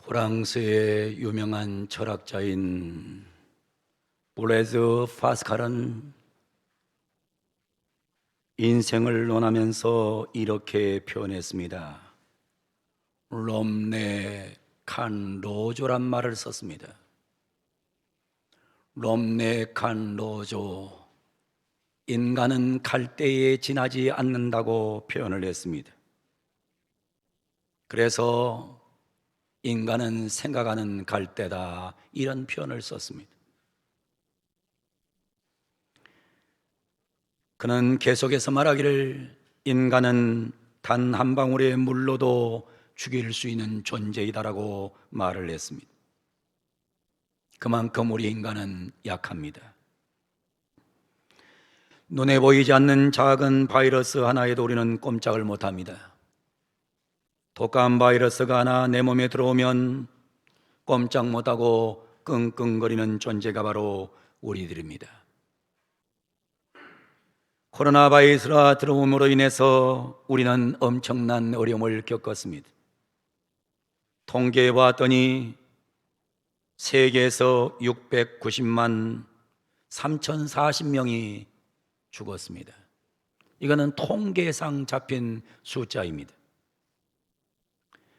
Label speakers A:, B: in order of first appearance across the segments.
A: 프랑스의 유명한 철학자인 블레즈 파스칼은 인생을 논하면서 이렇게 표현했습니다. 롬네 칸 로조란 말을 썼습니다. 롬네 칸 로조, 인간은 갈대에 지나지 않는다고 표현을 했습니다. 그래서 인간은 생각하는 갈대다, 이런 표현을 썼습니다. 그는 계속해서 말하기를 인간은 단 한 방울의 물로도 죽일 수 있는 존재이다라고 말을 했습니다. 그만큼 우리 인간은 약합니다. 눈에 보이지 않는 작은 바이러스 하나에도 우리는 꼼짝을 못합니다. 독감 바이러스가 하나 내 몸에 들어오면 꼼짝 못하고 끙끙거리는 존재가 바로 우리들입니다. 코로나 바이러스가 들어옴으로 인해서 우리는 엄청난 어려움을 겪었습니다. 통계해 봤더니 세계에서 690만 3,040명이 죽었습니다. 이거는 통계상 잡힌 숫자입니다.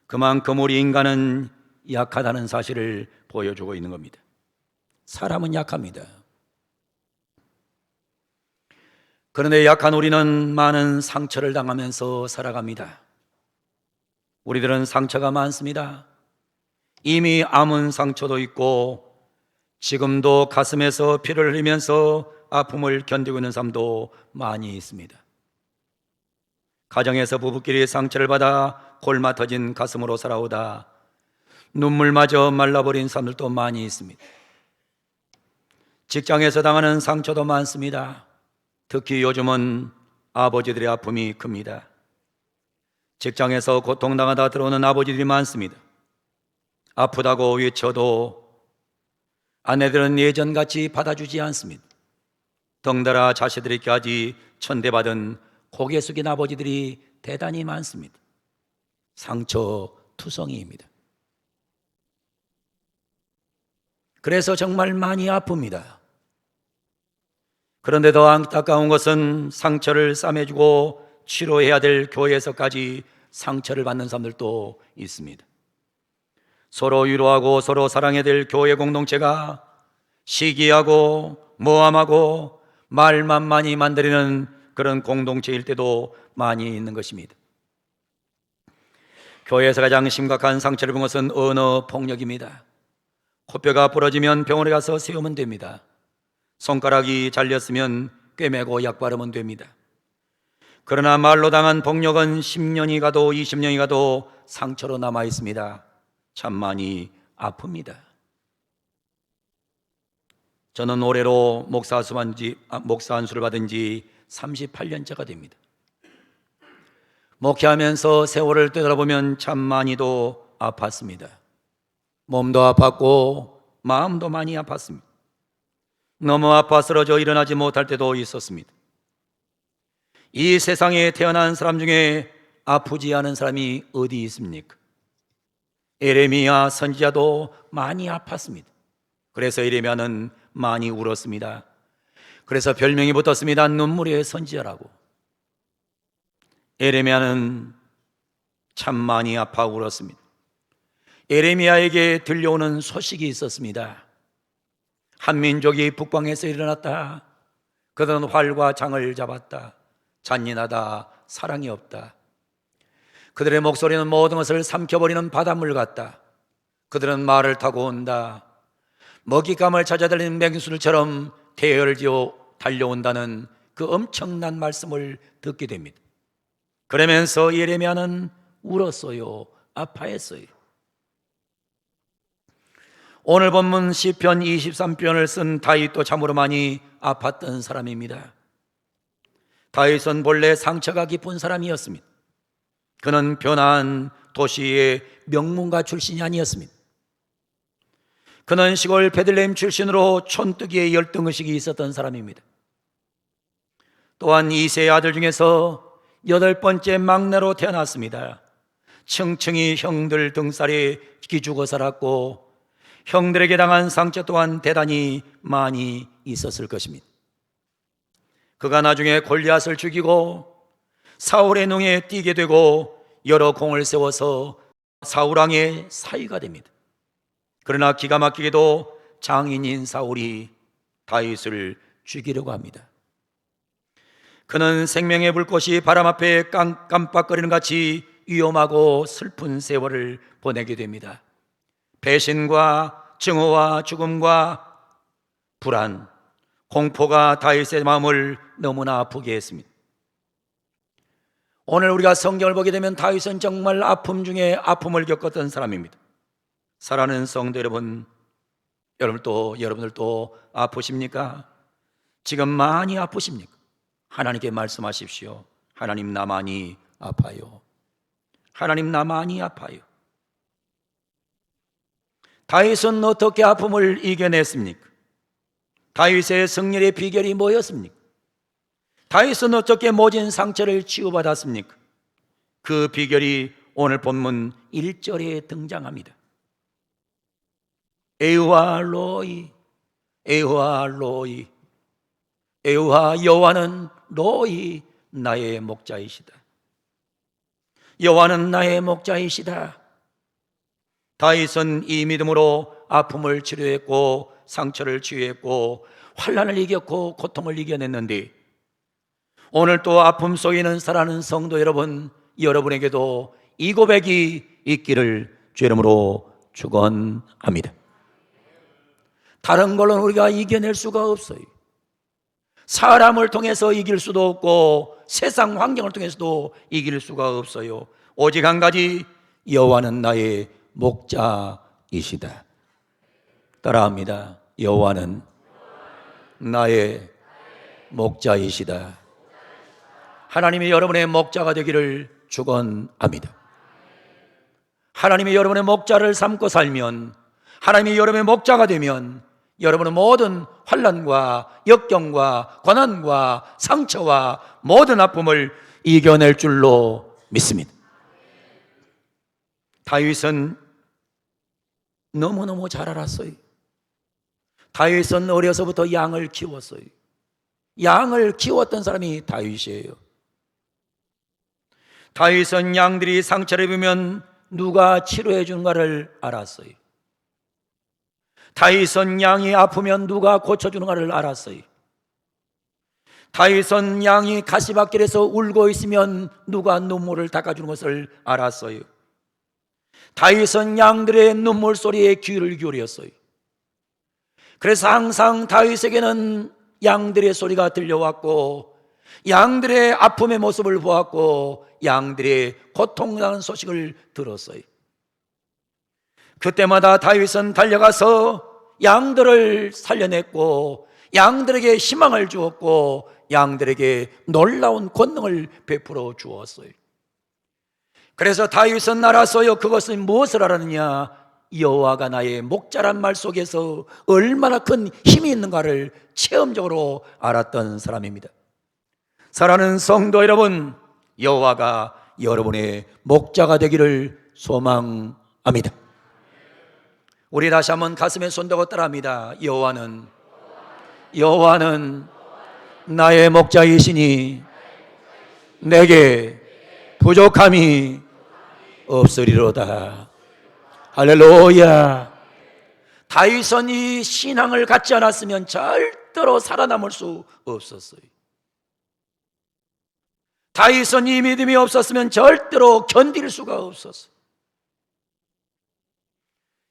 A: 그만큼 우리 인간은 약하다는 사실을 보여주고 있는 겁니다. 사람은 약합니다. 그런데 약한 우리는 많은 상처를 당하면서 살아갑니다. 우리들은 상처가 많습니다. 이미 아문 상처도 있고 지금도 가슴에서 피를 흘리면서 아픔을 견디고 있는 사람도 많이 있습니다. 가정에서 부부끼리 상처를 받아 골마 터진 가슴으로 살아오다 눈물마저 말라버린 사람들도 많이 있습니다. 직장에서 당하는 상처도 많습니다. 특히 요즘은 아버지들의 아픔이 큽니다. 직장에서 고통당하다 들어오는 아버지들이 많습니다. 아프다고 외쳐도 아내들은 예전같이 받아주지 않습니다. 덩달아 자식들에게까지 천대받은 고개 숙인 아버지들이 대단히 많습니다. 상처투성이입니다. 그래서 정말 많이 아픕니다. 그런데 더 안타까운 것은 상처를 싸매주고 치료해야 될 교회에서까지 상처를 받는 사람들도 있습니다. 서로 위로하고 서로 사랑해야 될 교회 공동체가 시기하고 모함하고 말만 많이 만들이는 그런 공동체일 때도 많이 있는 것입니다. 교회에서 가장 심각한 상처를 본 것은 언어 폭력입니다. 코뼈가 부러지면 병원에 가서 세우면 됩니다. 손가락이 잘렸으면 꿰매고 약 바르면 됩니다. 그러나 말로 당한 폭력은 10년이 가도 20년이 가도 상처로 남아 있습니다. 참 많이 아픕니다. 저는 올해로 목사 안수를 받은 지 38년째가 됩니다. 목회하면서 세월을 되돌아보면 참 많이도 아팠습니다. 몸도 아팠고 마음도 많이 아팠습니다. 너무 아파 쓰러져 일어나지 못할 때도 있었습니다. 이 세상에 태어난 사람 중에 아프지 않은 사람이 어디 있습니까? 에레미야 선지자도 많이 아팠습니다. 그래서 에레미야는 많이 울었습니다. 그래서 별명이 붙었습니다. 눈물의 선지자라고. 에레미야는 참 많이 아파 울었습니다. 에레미야에게 들려오는 소식이 있었습니다. 한 민족이 북방에서 일어났다. 그들은 활과 장을 잡았다. 잔인하다. 사랑이 없다. 그들의 목소리는 모든 것을 삼켜버리는 바닷물 같다. 그들은 말을 타고 온다. 먹잇감을 찾아 달리는 맹수들처럼 대열지어 달려온다는 그 엄청난 말씀을 듣게 됩니다. 그러면서 예레미야는 울었어요. 아파했어요. 오늘 본문 시편 23편을 쓴 다윗도 참으로 많이 아팠던 사람입니다. 다윗은 본래 상처가 깊은 사람이었습니다. 그는 변화한 도시의 명문가 출신이 아니었습니다. 그는 시골 베들레헴 출신으로 촌뜨기의 열등의식이 있었던 사람입니다. 또한 이세의 아들 중에서 8번째 막내로 태어났습니다. 층층이 형들 등살에 기죽어 살았고 형들에게 당한 상처 또한 대단히 많이 있었을 것입니다. 그가 나중에 골리앗을 죽이고 사울의 눈에 띄게 되고 여러 공을 세워서 사울 왕의 사위가 됩니다. 그러나 기가 막히게도 장인인 사울이 다윗을 죽이려고 합니다. 그는 생명의 불꽃이 바람 앞에 깜빡거리는 같이 위험하고 슬픈 세월을 보내게 됩니다. 배신과 증오와 죽음과 불안, 공포가 다윗의 마음을 너무나 아프게 했습니다. 오늘 우리가 성경을 보게 되면 다윗은 정말 아픔 중에 아픔을 겪었던 사람입니다. 사랑하는 성도 여러분, 여러분들도 아프십니까? 지금 많이 아프십니까? 하나님께 말씀하십시오. 하나님, 나 많이 아파요. 하나님, 나 많이 아파요. 다윗은 어떻게 아픔을 이겨냈습니까? 다윗의 승리의 비결이 뭐였습니까? 다윗은 어떻게 모진 상처를 치유받았습니까? 그 비결이 오늘 본문 1절에 등장합니다. 에우하 로이, 에우하 로이, 에우하 여호와는 로이 나의 목자이시다. 여호와는 나의 목자이시다. 다윗은 이 믿음으로 아픔을 치료했고 상처를 치유했고 환난을 이겼고 고통을 이겨냈는데, 오늘 또 아픔 속에 있는 사랑하는 성도 여러분, 여러분에게도 이 고백이 있기를 주 이름으로 축원합니다. 다른 걸로는 우리가 이겨낼 수가 없어요. 사람을 통해서 이길 수도 없고 세상 환경을 통해서도 이길 수가 없어요. 오직 한 가지, 여호와는 나의 목자이시다. 따라합니다. 여호와는 나의 목자이시다. 하나님이 여러분의 목자가 되기를 축원합니다. 하나님이 여러분의 목자를 삼고 살면, 하나님이 여러분의 목자가 되면 여러분은 모든 환난과 역경과 고난과 상처와 모든 아픔을 이겨낼 줄로 믿습니다. 다윗은 너무너무 잘 알았어요. 다윗은 어려서부터 양을 키웠어요. 양을 키웠던 사람이 다윗이에요. 다윗은 양들이 상처를 입으면 누가 치료해 주는가를 알았어요. 다윗은 양이 아프면 누가 고쳐주는가를 알았어요. 다윗은 양이 가시밭길에서 울고 있으면 누가 눈물을 닦아주는 것을 알았어요. 다윗은 양들의 눈물 소리에 귀를 기울였어요. 그래서 항상 다윗에게는 양들의 소리가 들려왔고 양들의 아픔의 모습을 보았고 양들의 고통당하는 소식을 들었어요. 그때마다 다윗은 달려가서 양들을 살려냈고 양들에게 희망을 주었고 양들에게 놀라운 권능을 베풀어 주었어요. 그래서 다윗은 알았어요. 그것은 무엇을 알았느냐? 여호와가 나의 목자란 말 속에서 얼마나 큰 힘이 있는가를 체험적으로 알았던 사람입니다. 사랑하는 성도 여러분, 여호와가 여러분의 목자가 되기를 소망합니다. 우리 다시 한번 가슴에 손대고 따라합니다. 여호와는 나의 목자이시니 내게 부족함이 없으리로다. 할렐루야. 다윗은 이 신앙을 갖지 않았으면 절대로 살아남을 수 없었어요. 다윗은 이 믿음이 없었으면 절대로 견딜 수가 없었어요.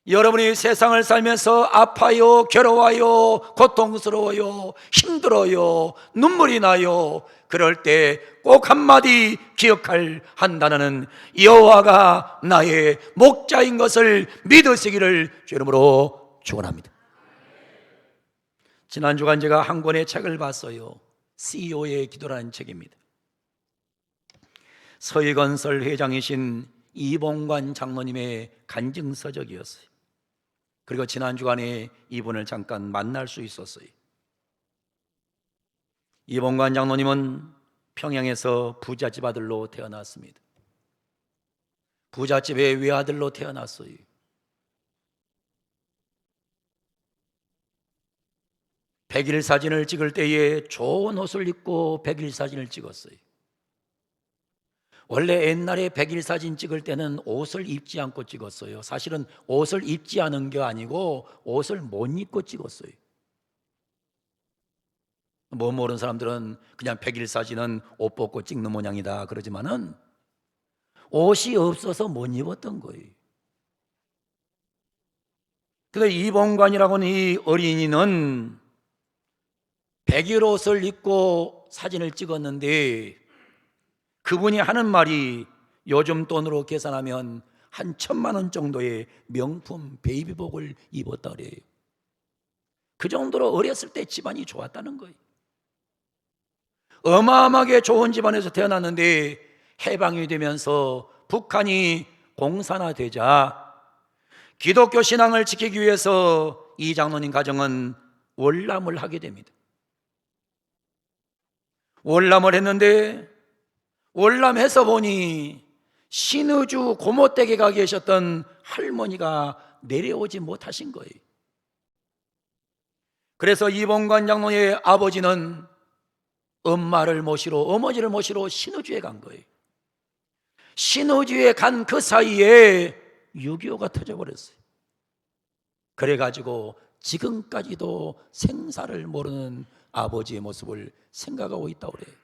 A: 여러분이 세상을 살면서 아파요, 괴로워요, 고통스러워요, 힘들어요, 눈물이 나요. 그럴 때 꼭 한마디 기억할 한다는 여호와가 나의 목자인 것을 믿으시기를 주 이름으로 축원합니다. 지난 주간 제가 한 권의 책을 봤어요. CEO의 기도라는 책입니다. 서희건설 회장이신 이봉관 장로님의 간증서적이었어요. 그리고 지난 주간에 이분을 잠깐 만날 수 있었어요. 이봉관 장로님은 평양에서 부잣집 아들로 태어났습니다. 부잣집의 외아들로 태어났어요. 백일 사진을 찍을 때에 좋은 옷을 입고 백일 사진을 찍었어요. 원래 옛날에 백일 사진 찍을 때는 옷을 입지 않고 찍었어요. 사실은 옷을 입지 않은 게 아니고 옷을 못 입고 찍었어요. 뭐 모르는 사람들은 그냥 백일 사진은 옷 벗고 찍는 모양이다 그러지만은 옷이 없어서 못 입었던 거예요. 근데 이봉관이라고는 이 어린이는 백일 옷을 입고 사진을 찍었는데 그분이 하는 말이 요즘 돈으로 계산하면 한 1,000만 원 정도의 명품 베이비복을 입었다 그래요. 그 정도로 어렸을 때 집안이 좋았다는 거예요. 어마어마하게 좋은 집안에서 태어났는데 해방이 되면서 북한이 공산화되자 기독교 신앙을 지키기 위해서 이 장로님 가정은 월남을 하게 됩니다. 월남을 했는데 월남해서 보니 신의주 고모댁에 가 계셨던 할머니가 내려오지 못하신 거예요. 그래서 이봉관 장로의 아버지는 엄마를 모시러, 어머니를 모시러 신의주에 간 거예요. 신의주에 간 그 사이에 6.25가 터져버렸어요. 그래가지고 지금까지도 생사를 모르는 아버지의 모습을 생각하고 있다고 그래요.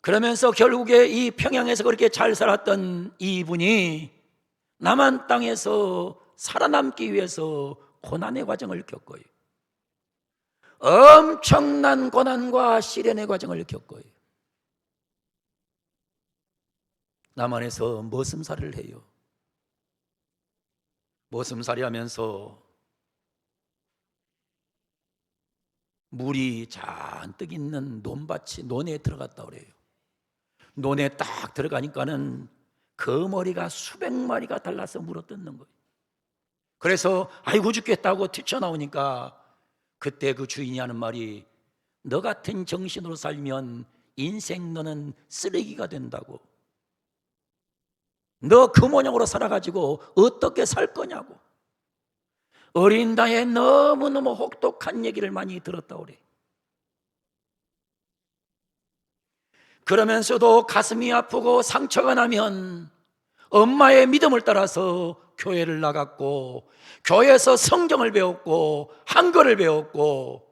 A: 그러면서 결국에 이 평양에서 그렇게 잘 살았던 이분이 남한 땅에서 살아남기 위해서 고난의 과정을 겪어요. 엄청난 고난과 시련의 과정을 겪어요. 남한에서 머슴살이를 해요. 머슴살이 하면서 물이 잔뜩 있는 논에 들어갔다 그래요. 논에 딱 들어가니까는 거머리가 수백 마리가 달라서 물어뜯는 거예요. 그래서 아이고 죽겠다고 튀쳐나오니까 그때 그 주인이 하는 말이 너 같은 정신으로 살면 인생 너는 쓰레기가 된다고. 너 그 모양으로 살아가지고 어떻게 살 거냐고. 어린 나이에 너무너무 혹독한 얘기를 많이 들었다고 그래. 그러면서도 가슴이 아프고 상처가 나면 엄마의 믿음을 따라서 교회를 나갔고 교회에서 성경을 배웠고 한글을 배웠고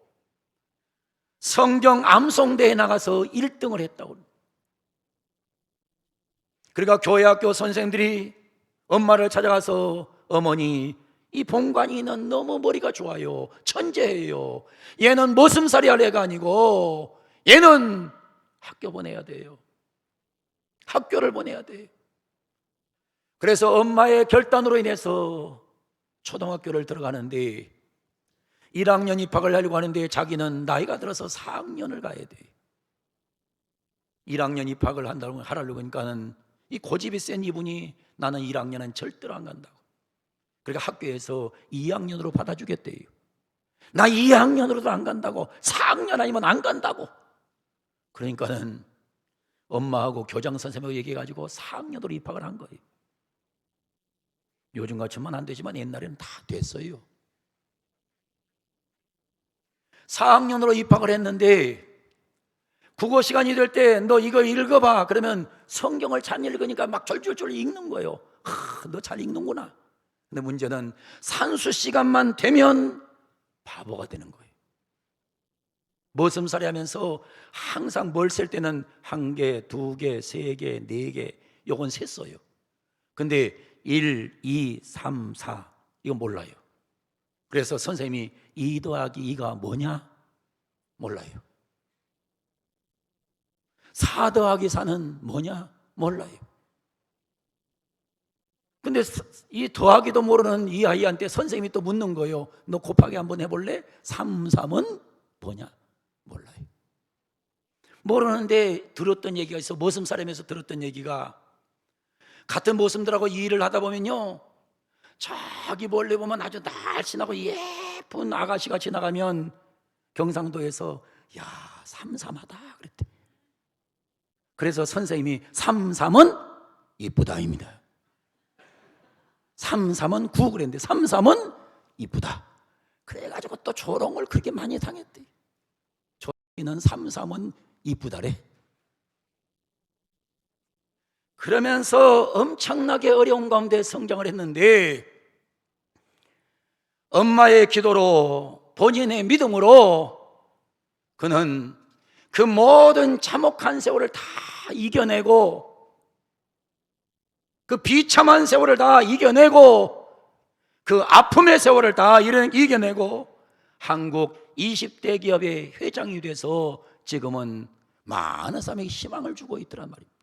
A: 성경 암송대회에 나가서 1등을 했다고. 그러니까 교회 학교 선생들이 엄마를 찾아가서 어머니 이 봉관이는 너무 머리가 좋아요. 천재예요. 얘는 머슴살이 할 애가 아니고 얘는 학교 보내야 돼요. 학교를 보내야 돼요. 그래서 엄마의 결단으로 인해서 초등학교를 들어가는데 1학년 입학을 하려고 하는데 자기는 나이가 들어서 4학년을 가야 돼. 1학년 입학을 하려고 하니까는 이 고집이 센 이분이 나는 1학년은 절대로 안 간다고. 그러니까 학교에서 2학년으로 받아주겠대요. 나 2학년으로도 안 간다고. 4학년 아니면 안 간다고. 그러니까는 엄마하고 교장 선생님하고 얘기해가지고 4학년으로 입학을 한 거예요. 요즘같이만 안 되지만 옛날에는 다 됐어요. 4학년으로 입학을 했는데 국어 시간이 될 때 너 이거 읽어봐. 그러면 성경을 잘 읽으니까 막 졸졸졸 읽는 거예요. 너 잘 읽는구나. 근데 문제는 산수 시간만 되면 바보가 되는 거예요. 머슴살이 하면서 항상 뭘 셀 때는 1개, 2개, 3개, 4개 요건 셌어요. 근데 1, 2, 3, 4 이거 몰라요. 그래서 선생님이 2 더하기 2가 뭐냐? 몰라요. 4 더하기 4는 뭐냐? 몰라요. 근데 이 더하기도 모르는 이 아이한테 선생님이 또 묻는 거예요. 너 곱하기 한번 해볼래? 3, 3은 뭐냐? 몰라요. 모르는데 들었던 얘기가 있어. 머슴살이면서 들었던 얘기가 같은 머슴들하고 이 일을 하다 보면요 저기 멀리 보면 아주 날씬하고 예쁜 아가씨가 지나가면 경상도에서 야 삼삼하다 그랬대. 그래서 선생님이 삼삼은 이쁘다입니다. 삼삼은 구 그랬는데 삼삼은 이쁘다. 그래가지고 또 조롱을 그렇게 많이 당했대. 조롱이는 삼삼은 이쁘다래. 그러면서 엄청나게 어려운 가운데 성장을 했는데 엄마의 기도로 본인의 믿음으로 그는 그 모든 참혹한 세월을 다 이겨내고 그 비참한 세월을 다 이겨내고 그 아픔의 세월을 다 이겨내고 한국 20대 기업의 회장이 돼서 지금은 많은 사람에게 희망을 주고 있더란 말입니다.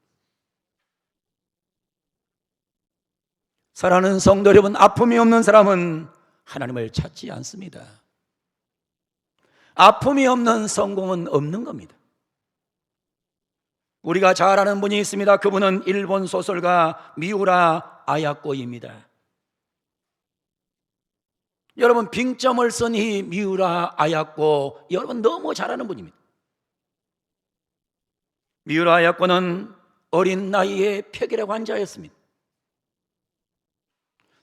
A: 사랑하는 성도 여러분, 아픔이 없는 사람은 하나님을 찾지 않습니다. 아픔이 없는 성공은 없는 겁니다. 우리가 잘 아는 분이 있습니다. 그분은 일본 소설가 미우라 아야코입니다. 여러분, 빙점을 쓴 이 미우라 아야코, 여러분 너무 잘 아는 분입니다. 미우라 아야코는 어린 나이에 폐결핵 환자였습니다.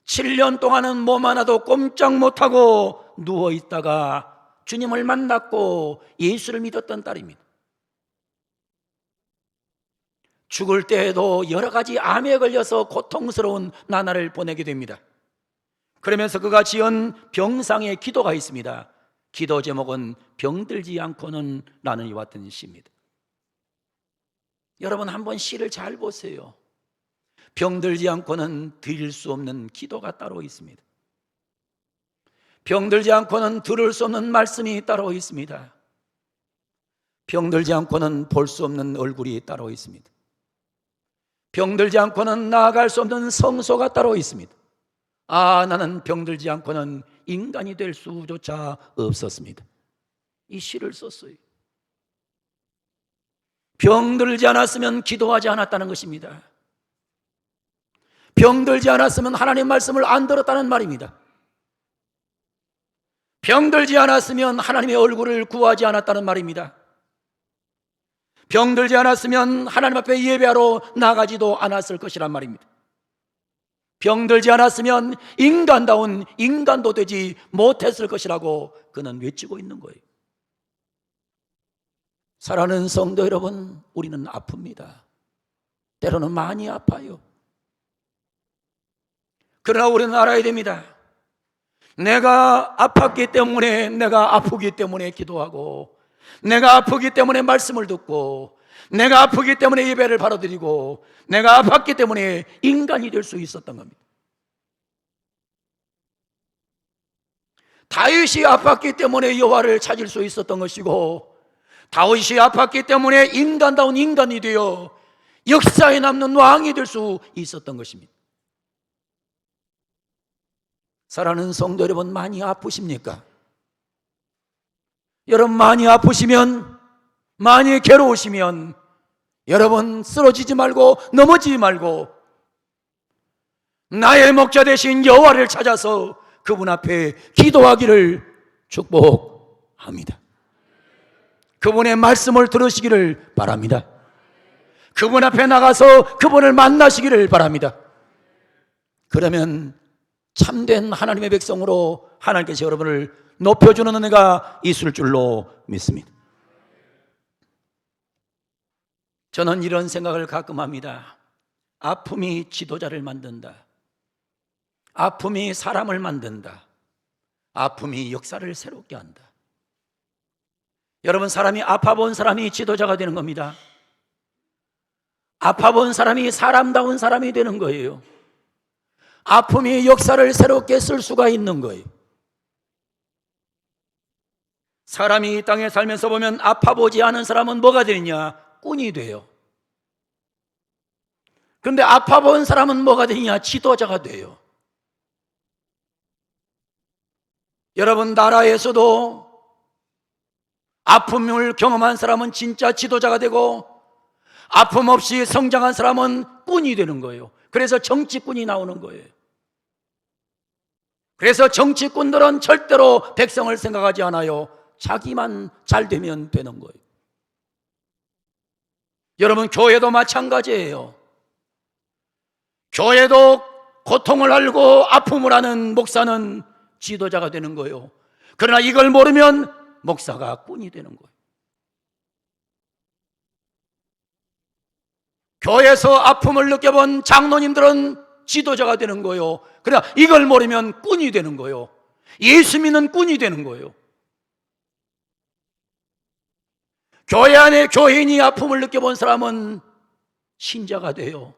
A: 7년 동안은 몸 하나도 꼼짝 못하고 누워있다가 주님을 만났고 예수를 믿었던 딸입니다. 죽을 때에도 여러 가지 암에 걸려서 고통스러운 나날을 보내게 됩니다. 그러면서 그가 지은 병상의 기도가 있습니다. 기도 제목은 병들지 않고는 라는 이와 같은 시입니다. 여러분 한번 시를 잘 보세요. 병들지 않고는 드릴 수 없는 기도가 따로 있습니다. 병들지 않고는 들을 수 없는 말씀이 따로 있습니다. 병들지 않고는 볼 수 없는 얼굴이 따로 있습니다. 병들지 않고는 나아갈 수 없는 성소가 따로 있습니다. 나는 병들지 않고는 인간이 될 수조차 없었습니다. 이 시를 썼어요. 병들지 않았으면 기도하지 않았다는 것입니다. 병들지 않았으면 하나님 말씀을 안 들었다는 말입니다. 병들지 않았으면 하나님의 얼굴을 구하지 않았다는 말입니다. 병들지 않았으면 하나님 앞에 예배하러 나가지도 않았을 것이란 말입니다. 병들지 않았으면 인간다운 인간도 되지 못했을 것이라고 그는 외치고 있는 거예요. 사랑하는 성도 여러분, 우리는 아픕니다. 때로는 많이 아파요. 그러나 우리는 알아야 됩니다. 내가 아팠기 때문에, 내가 아프기 때문에 기도하고, 내가 아프기 때문에 말씀을 듣고, 내가 아프기 때문에 예배를 바라드리고, 내가 아팠기 때문에 인간이 될 수 있었던 겁니다. 다윗이 아팠기 때문에 여호와를 찾을 수 있었던 것이고, 다윗이 아팠기 때문에 인간다운 인간이 되어 역사에 남는 왕이 될 수 있었던 것입니다. 사랑하는 성도 여러분, 많이 아프십니까? 여러분 많이 아프시면, 많이 괴로우시면 여러분 쓰러지지 말고 넘어지지 말고 나의 목자 되신 여호와를 찾아서 그분 앞에 기도하기를 축복합니다. 그분의 말씀을 들으시기를 바랍니다. 그분 앞에 나가서 그분을 만나시기를 바랍니다. 그러면 참된 하나님의 백성으로 하나님께서 여러분을 높여주는 은혜가 있을 줄로 믿습니다. 저는 이런 생각을 가끔 합니다. 아픔이 지도자를 만든다. 아픔이 사람을 만든다. 아픔이 역사를 새롭게 한다. 여러분, 사람이 아파본 사람이 지도자가 되는 겁니다. 아파본 사람이 사람다운 사람이 되는 거예요. 아픔이 역사를 새롭게 쓸 수가 있는 거예요. 사람이 이 땅에 살면서 보면 아파보지 않은 사람은 뭐가 되느냐? 꾼이 돼요. 그런데 아파본 사람은 뭐가 되느냐? 지도자가 돼요. 여러분, 나라에서도 아픔을 경험한 사람은 진짜 지도자가 되고, 아픔 없이 성장한 사람은 꾼이 되는 거예요. 그래서 정치꾼이 나오는 거예요. 그래서 정치꾼들은 절대로 백성을 생각하지 않아요. 자기만 잘 되면 되는 거예요. 여러분, 교회도 마찬가지예요. 교회도 고통을 알고 아픔을 아는 목사는 지도자가 되는 거예요. 그러나 이걸 모르면 목사가 꾼이 되는 거예요. 교회에서 아픔을 느껴본 장로님들은 지도자가 되는 거예요. 그러나 이걸 모르면 꾼이 되는 거예요. 예수 믿는 꾼이 되는 거예요. 교회 안에 교인이 아픔을 느껴본 사람은 신자가 돼요.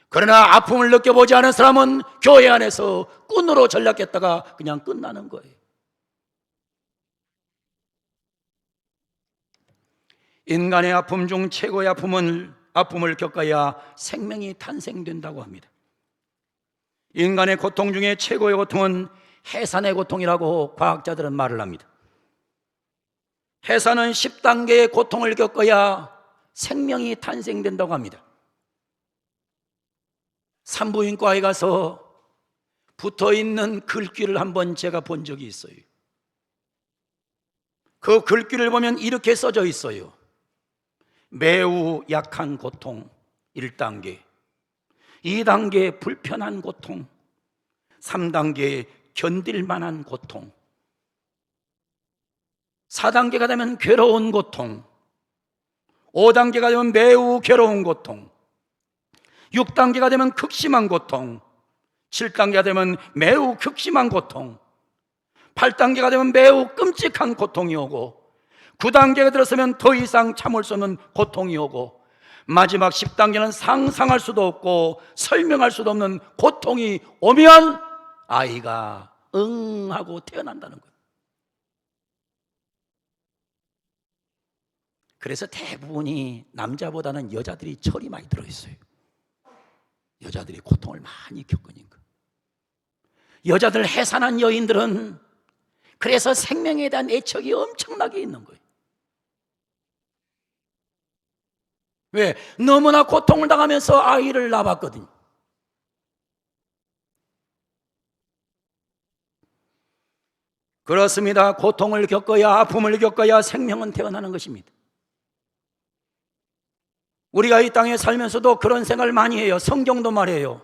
A: 그러나 아픔을 느껴보지 않은 사람은 교회 안에서 꾼으로 전락했다가 그냥 끝나는 거예요. 인간의 아픔 중 최고의 아픔을 겪어야 생명이 탄생된다고 합니다. 인간의 고통 중에 최고의 고통은 해산의 고통이라고 과학자들은 말을 합니다. 해산은 10단계의 고통을 겪어야 생명이 탄생된다고 합니다. 산부인과에 가서 붙어있는 글귀를 한번 제가 본 적이 있어요. 그 글귀를 보면 이렇게 써져 있어요. 매우 약한 고통 1단계, 2단계 불편한 고통, 3단계 견딜 만한 고통, 4단계가 되면 괴로운 고통, 5단계가 되면 매우 괴로운 고통, 6단계가 되면 극심한 고통, 7단계가 되면 매우 극심한 고통, 8단계가 되면 매우 끔찍한 고통이 오고, 9단계가 들어서면 더 이상 참을 수 없는 고통이 오고, 마지막 10단계는 상상할 수도 없고 설명할 수도 없는 고통이 오면 아이가 응 하고 태어난다는 거예요. 그래서 대부분이 남자보다는 여자들이 철이 많이 들어있어요. 여자들이 고통을 많이 겪으니까. 여자들 해산한 여인들은 그래서 생명에 대한 애착이 엄청나게 있는 거예요. 왜? 너무나 고통을 당하면서 아이를 낳았거든요. 그렇습니다. 고통을 겪어야, 아픔을 겪어야 생명은 태어나는 것입니다. 우리가 이 땅에 살면서도 그런 생각을 많이 해요. 성경도 말해요.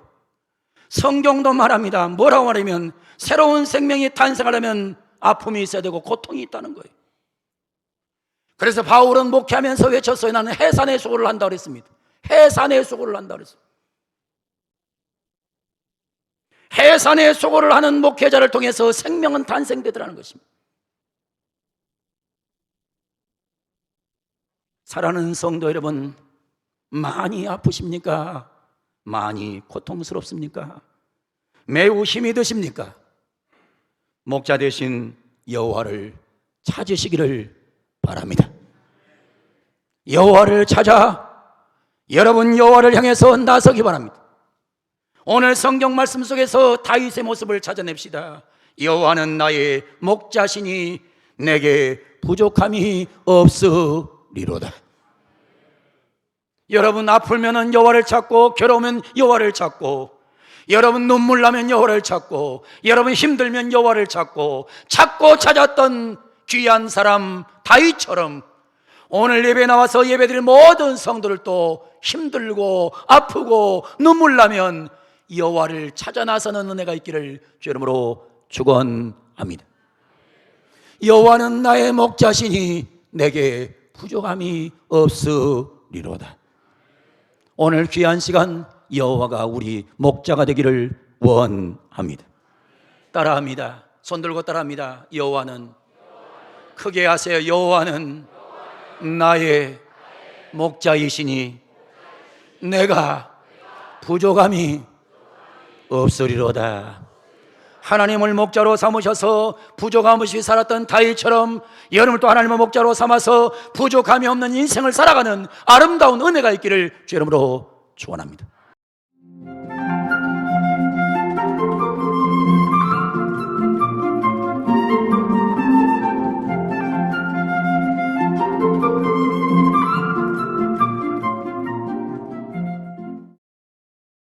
A: 성경도 말합니다. 뭐라고 말하면 새로운 생명이 탄생하려면 아픔이 있어야 되고 고통이 있다는 거예요. 그래서 바울은 목회하면서 외쳤어요. 나는 해산의 수고를 한다고 그랬습니다. 해산의 수고를 한다고 그랬습니다. 해산의 수고를 하는 목회자를 통해서 생명은 탄생되더라는 것입니다. 사랑하는 성도 여러분, 많이 아프십니까? 많이 고통스럽습니까? 매우 힘이 드십니까? 목자 되신 여호와를 찾으시기를 바랍니다. 여호와를 찾아 여러분 여호와를 향해서 나서기 바랍니다. 오늘 성경 말씀 속에서 다윗의 모습을 찾아냅시다. 여호와는 나의 목자시니 내게 부족함이 없으리로다. 여러분 아프면은 여호와를 찾고, 괴로우면 여호와를 찾고, 여러분 눈물 나면 여호와를 찾고, 여러분 힘들면 여호와를 찾고 찾았던 귀한 사람 다윗처럼 오늘 예배 나와서 예배드릴 모든 성도들도 힘들고 아프고 눈물 나면 여호와를 찾아 나서는 은혜가 있기를 주 이름으로 축원합니다. 여호와는 나의 목자시니 내게 부족함이 없으리로다. 오늘 귀한 시간 여호와가 우리 목자가 되기를 원합니다. 따라합니다. 손 들고 따라합니다. 여호와는, 크게 하세요. 여호와는 나의 목자이시니 내가 부족함이 없으리로다. 하나님을 목자로 삼으셔서 부족함 없이 살았던 다윗처럼 여러분을 또 하나님을 목자로 삼아서 부족함이 없는 인생을 살아가는 아름다운 은혜가 있기를 주 이름으로 축원합니다.